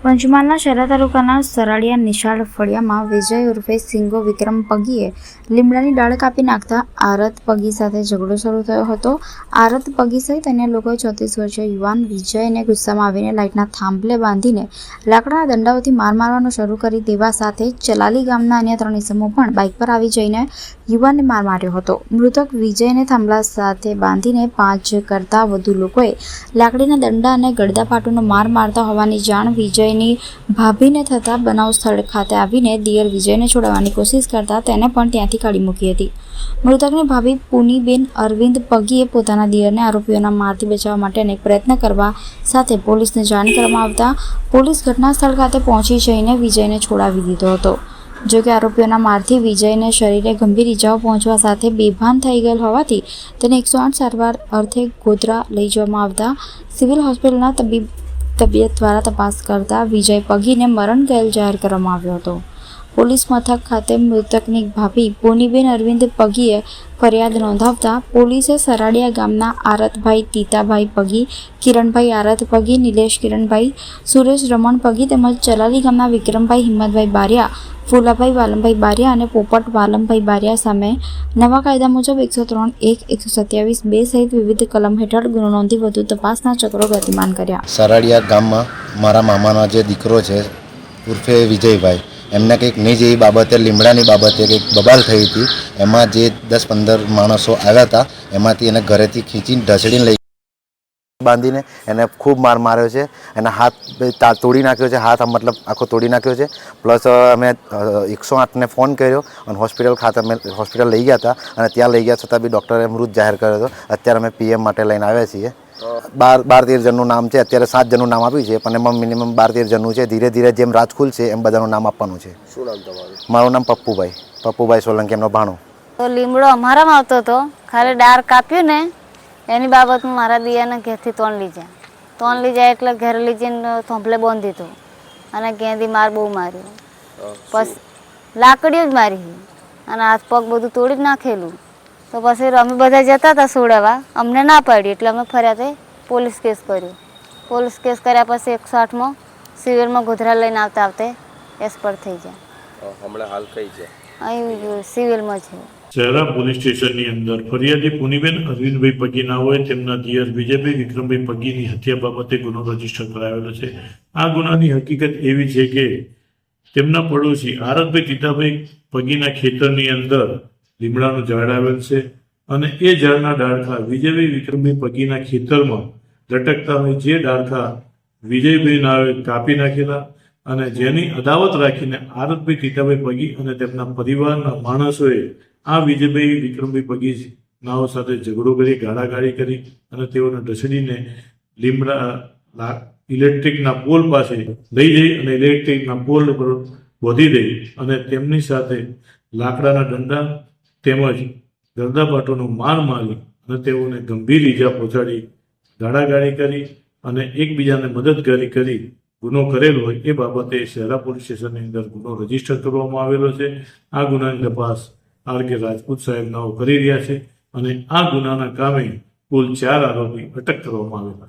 પંચમહાલના શહેરા તાલુકાના સરાડિયા નિશાળ ફળિયામાં વિજય ઉર્ફે સિંગો વિક્રમ પગીએ લીમડાની ડાળ કાપી નાખતા આરત પગી સાથે ઝઘડો શરૂ થયો હતો। આરત પગી સહિત અન્ય લોકોએ 34 વર્ષીય યુવાન વિજયને ગુસ્સામાં આવીને લાઇટના થાંભલે બાંધીને લાકડાના દંડાઓથી માર મારવાનું શરૂ કરી દેવા સાથે ચલાલી ગામના અન્ય 3 ઇસમો પણ બાઇક પર આવી જઈને યુવાનને માર માર્યો હતો। મૃતક વિજયને થાંભલા સાથે બાંધીને 5 કરતાં વધુ લોકોએ લાકડીના દંડા અને ગળદાપાટુનો માર મારતા હોવાની જાણ વિજયની ભાભીને થતા બનાવ સ્થળ ખાતે આવીને દિયર વિજયને છોડાવવાની કોશિશ કરતા તેને પણ ત્યાંથી કાઢી મૂકી હતી। મૃતકની ભાભી પુનીબેન અરવિંદ પગીએ પોતાના દિયરને આરોપીઓના મારથી બચાવવા માટે અનેક પ્રયત્ન કરવા સાથે પોલીસને જાણ કરવામાં આવતા પોલીસ ઘટના સ્થળ ખાતે પહોંચી જઈને વિજયને છોડાવી દીધો હતો। જો કે આરોપીઓના મારથી વિજયને શરીરે ગંભીર ઇજાઓ પહોંચવા સાથે બેભાન થઈ ગયેલ હોવાથી તેને 108 સારવાર અર્થે ગોધરા લઈ જવામાં આવતા સિવિલ હોસ્પિટલના તબિયત દ્વારા તપાસ કરતા વિજય પગીને મરણ ગયેલ જાહેર કરવામાં આવ્યો હતો। પોલીસ મથક ખાતે મૃતકની ભાભી પુનીબેન અરવિંદ પગીએ ફરિયાદ નોંધાવતા પોલીસે સરાડિયા ગામના આરતભાઈ તીતાભાઈ પગી, કિરણભાઈ આરત પગી, નિલેશ કિરણભાઈ, સુરેશ રમણ પગી તેમજ ચલાલી ગામના વિક્રમભાઈ હિંમતભાઈ બારિયા, ફૂલાભાઈ વાલમભાઈ બારિયા અને પોપટ વાલમભાઈ બારિયા સામે નવા કાયદા મુજબ 103(1), 127(2) સહિત વિવિધ કલમ હેઠળ ગુનો નોંધી વધુ તપાસના ચક્રો ગતિમાન કર્યા। સરાડિયા ગામમાં મારા મામાનો જે દીકરો છે ઉર્ફે વિજયભાઈ, એમને કંઈક નહીં જેવી બાબતે લીમડાની બાબતે કંઈક બબાલ થઈ હતી। એમાં જે 10-15 માણસો આવ્યા હતા એમાંથી એને ઘરેથી ખીચીને ઢસડીને લઈ બાંધીને એને ખૂબ માર માર્યો છે। એના હાથ તોડી નાખ્યો છે, હાથ મતલબ આખો તોડી નાખ્યો છે। પ્લસ અમે 108ને ફોન કર્યો અને હોસ્પિટલ ખાતે અમે હોસ્પિટલ લઈ ગયા હતા અને ત્યાં લઈ ગયા છતાં બી ડૉક્ટરે મૃત જાહેર કર્યો હતો। અત્યારે અમે PM માટે લઈને આવ્યા છીએ। 12-13 જણનું નામ છે, અત્યારે 7 જણનું નામ આપ્યું છે પણ એમાં મિનિમમ 12-13 જણનું છે। ધીરે ધીરે જેમ રાજ ખુલશે એમ બધાનું નામ આપવાનું છે। શું નામ તમારું? મારું નામ પપ્પુભાઈ સોલંકી, એમનો ભાણો। તો લીમડો અમારામાં આવતો હતો, ખાલી ડાર કાપ્યું ને એની બાબતમાં મારા દિયાને ઘેરથી તોણ લઈ જાય એટલે ઘરે લઈ જઈને થોંભલે બાંધી દીધો અને ગેંદી માર બહુ માર્યો। પછી લાકડીઓ જ મારી અને હાથ પગ બધું તોડી જ નાખેલું। તો પછી અમે બધા જતા હતા છોડાવવા, અમને ના પાડી એટલે અમે ફર્યા તે પોલીસ કેસ કર્યો। પોલીસ કેસ કર્યા પછી 108માં સિવિલમાં ગોધરા લઈને આવતે એક્સપર્ટ થઈ જાય। હમણાં હાલ કઈ છે? અહીં સિવિલમાં છે। શહેરા પોલીસ સ્ટેશનની અંદર ફરિયાદી પુનીબેન અરવિંદભાઈ પગીના હોય તેમના દિયર વિજયભાઈ વિક્રમભાઈ પગીની હત્યા બાબતે ગુનો રજીસ્ટર કરાવેલો છે। આ ગુનાની હકીકત એવી છે કે તેમના પડોશી આરતભાઈ તીતાભાઈ પગીના ખેતરની અંદર લીમડાનું ઝાડ આવેલ છે અને એ ઝાડના ડાળખા વિજયભાઈ વિક્રમભાઈ પગીના ખેતરમાં લટકતા હોય જે ડાળખા વિજયભાઈના કાપી નાખેલા અને જેની અદાવત રાખીને આરતભાઈ તીતાભાઈ પગી અને તેમના પરિવારના માણસોએ આ વિજયભાઈ વિક્રમભાઈ પગી નાઓ સાથે ઝઘડો કરી, ગાળાગાળી કરી અને તેઓને ઢસડીને લીમડા ઇલેક્ટ્રિકના પોલ પાસે લઈ જઈ અને ઇલેક્ટ્રિકના પોલ પર બોધી દઈ અને તેમની સાથે લાકડાના દંડા તેમજ ગરદાપાટોનો માર મારી અને તેઓને ગંભીર ઈજા પહોંચાડી, ગાળાગાળી કરી અને એકબીજાને મદદગારી કરી ગુનો કરેલો હોય એ બાબતે શહેરા પોલીસ સ્ટેશનની અંદર ગુનો રજીસ્ટર કરવામાં આવેલો છે। આ ગુનાની તપાસ RK રાજપૂત સાહેબ નાઓ કરી રહ્યા છે અને આ ગુનાના કામે કુલ 4 આરોપી અટક કરવામાં આવેલા છે।